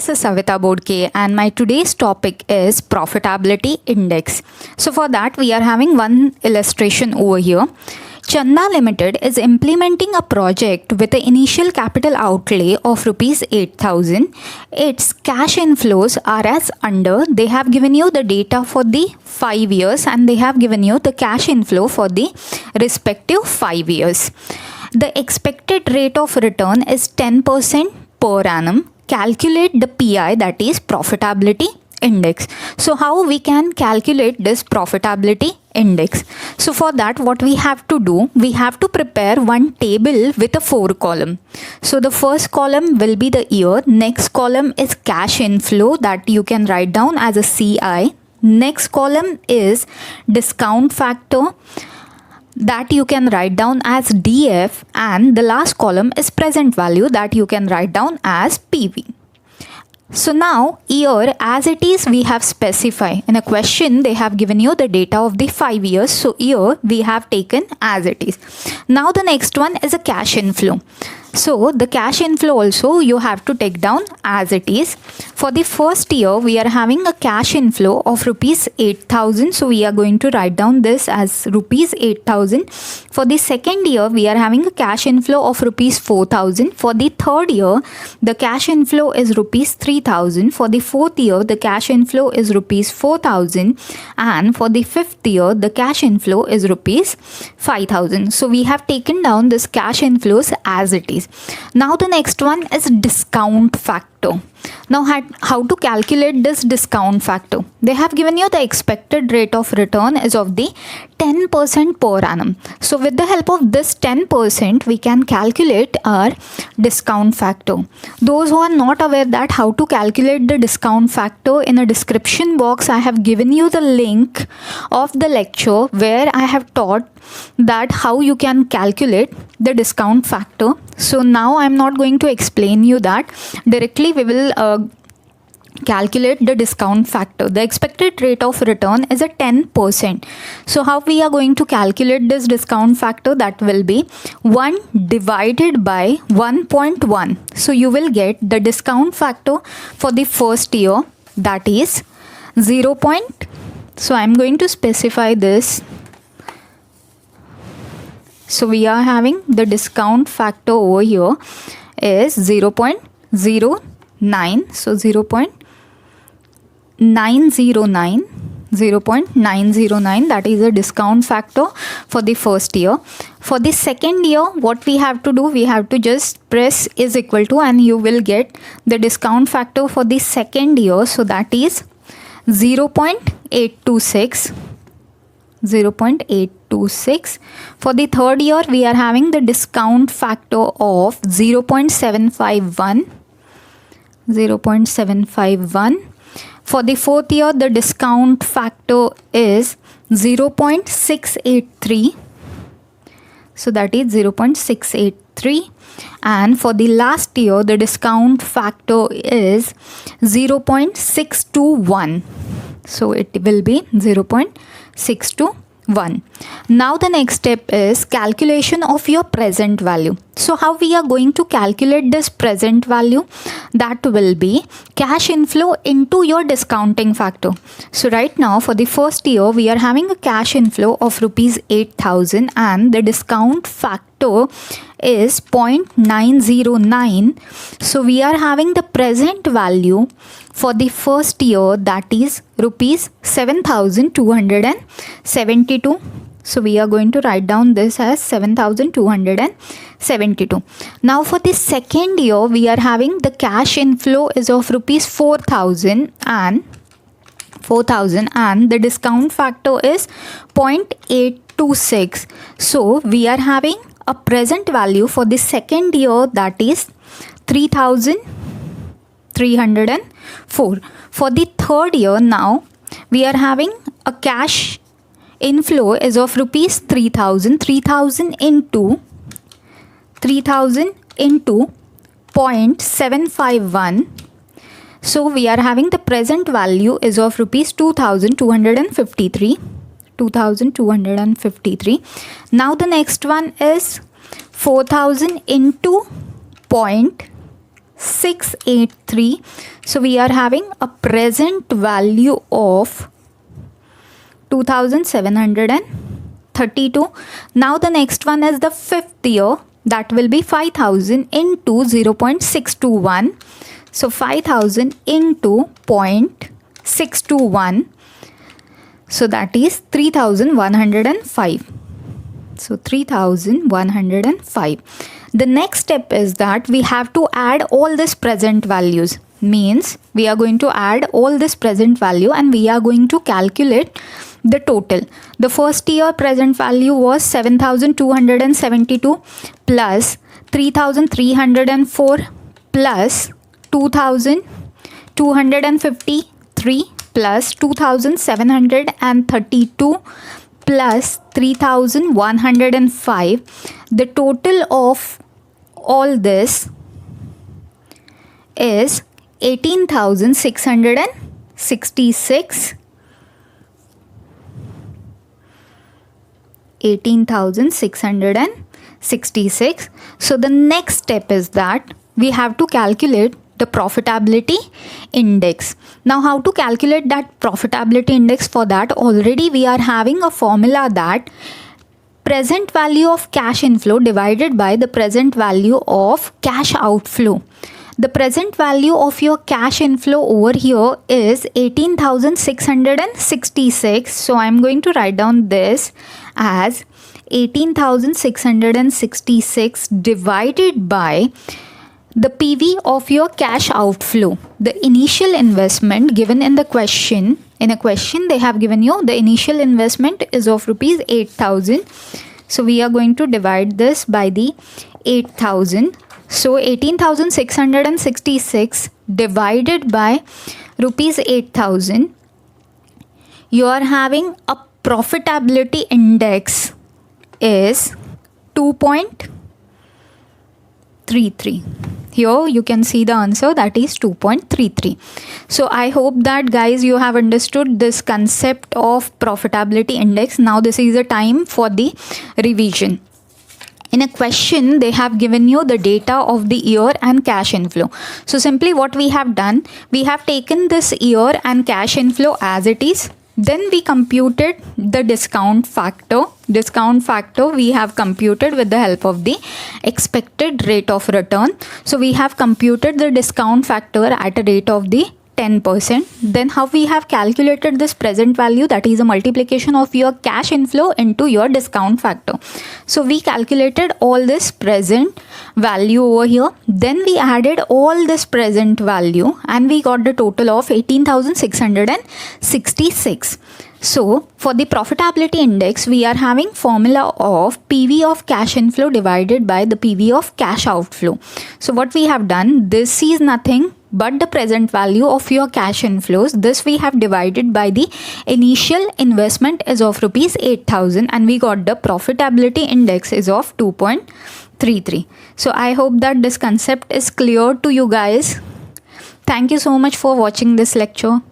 This is Savita Bodke and my today's topic is profitability index. So for that we are having one illustration over here. Chanda Limited is implementing a project with the initial capital outlay of rupees 8,000. Its cash inflows are as under. They have given you the data for the 5 years and they have given you the cash inflow for the respective 5 years. The expected rate of return is 10% per annum. Calculate the PI, that is profitability index. So how we can calculate this profitability index? So for that what we have to do, we have to prepare one table with a 4 column. So the first column will be the year, next column is cash inflow that you can write down as a CI, next column is discount factor that you can write down as DF, and the last column is present value that you can write down as PV. So now year as it is we have specified. In a question they have given you the data of the 5 years. So year we have taken as it is. Now the next one is a cash inflow. So the cash inflow also you have to take down as it is. For the first year we are having a cash inflow of rupees 8,000. So we are going to write down this as rupees 8,000. For the second year we are having a cash inflow of rupees 4,000. For the third year the cash inflow is rupees 3,000. For the fourth year the cash inflow is rupees 4,000. And for the fifth year the cash inflow is rupees 5,000. So we have taken down this cash inflows as it is. Now the next one is discount factor. Now how to calculate this discount factor? They have given you the expected rate of return is of the 10% per annum. So with the help of this 10% we can calculate our discount factor. Those who are not aware that how to calculate the discount factor, in a description box I have given you the link of the lecture where I have taught that how you can calculate the discount factor. So now I am not going to explain you that. Directly we will calculate the discount factor. The expected rate of return is a 10%. So how we are going to calculate this discount factor? That will be 1 divided by 1.1. So you will get the discount factor for the first year, that is 0. So I am going to specify this. So we are having the discount factor over here is 0.09. So 0.909. 0.909, that is a discount factor for the first year. For the second year what we have to do, we have to just press is equal to and you will get the discount factor for the second year. So that is 0.826. 0.826. For the third year we are having the discount factor of 0.751. 0.751. For the fourth year the discount factor is 0.683. So that is 0.683. And for the last year the discount factor is 0.621. So it will be 0.621. Now the next step is calculation of your present value. So how we are going to calculate this present value? That will be cash inflow into your discounting factor. So right now for the first year we are having a cash inflow of rupees 8,000 and the discount factor is 0.909. So we are having the present value for the first year, that is rupees 7,272. So we are going to write down this as 7,272. Now for the second year we are having the cash inflow is of rupees 4,000 and the discount factor is 0.826. So we are having a present value for the second year, that is 3,304. For the third year now we are having a cash inflow is of rupees 3,000. 3,000 into 0.751. So we are having the present value is of rupees 2,253. 2,253. Now the next one is 4,000 into 683. So we are having a present value of 2732. Now the next one is the fifth year, that will be 5000 into 0.621. So 5000 into 0.621, so that is 3105. So 3105. The next step is that we have to add all these present values. Means we are going to add all this present value and we are going to calculate the total. The first year present value was 7272 plus 3304 plus 2253 plus 2732 plus 3105. The total of all this is 18,666. 18,666. So the next step is that we have to calculate the profitability index. Now how to calculate that profitability index? For that already we are having a formula, that present value of cash inflow divided by the present value of cash outflow. The present value of your cash inflow over here is 18,666. So I am going to write down this as 18,666 divided by the PV of your cash outflow. The initial investment given in the question, they have given you the initial investment is of rupees 8,000. So we are going to divide this by the 8,000. So 18,666 divided by rupees 8,000. You are having a profitability index is 2.33. Here you can see the answer, that is 2.33. So I hope that guys you have understood this concept of profitability index. Now this is the time for the revision. In a question they have given you the data of the year and cash inflow. So simply what we have done, we have taken this year and cash inflow as it is. Then we computed the discount factor. Discount factor we have computed with the help of the expected rate of return. So we have computed the discount factor at a rate of the 10%. Then how we have calculated this present value, that is a multiplication of your cash inflow into your discount factor. So we calculated all this present value over here. Then we added all this present value and we got the total of 18,666. So for the profitability index, we are having formula of PV of cash inflow divided by the PV of cash outflow. So what we have done, this is nothing but the present value of your cash inflows. This we have divided by the initial investment is of rupees 8,000 and we got the profitability index is of 2.33. So I hope that this concept is clear to you guys. Thank you so much for watching this lecture.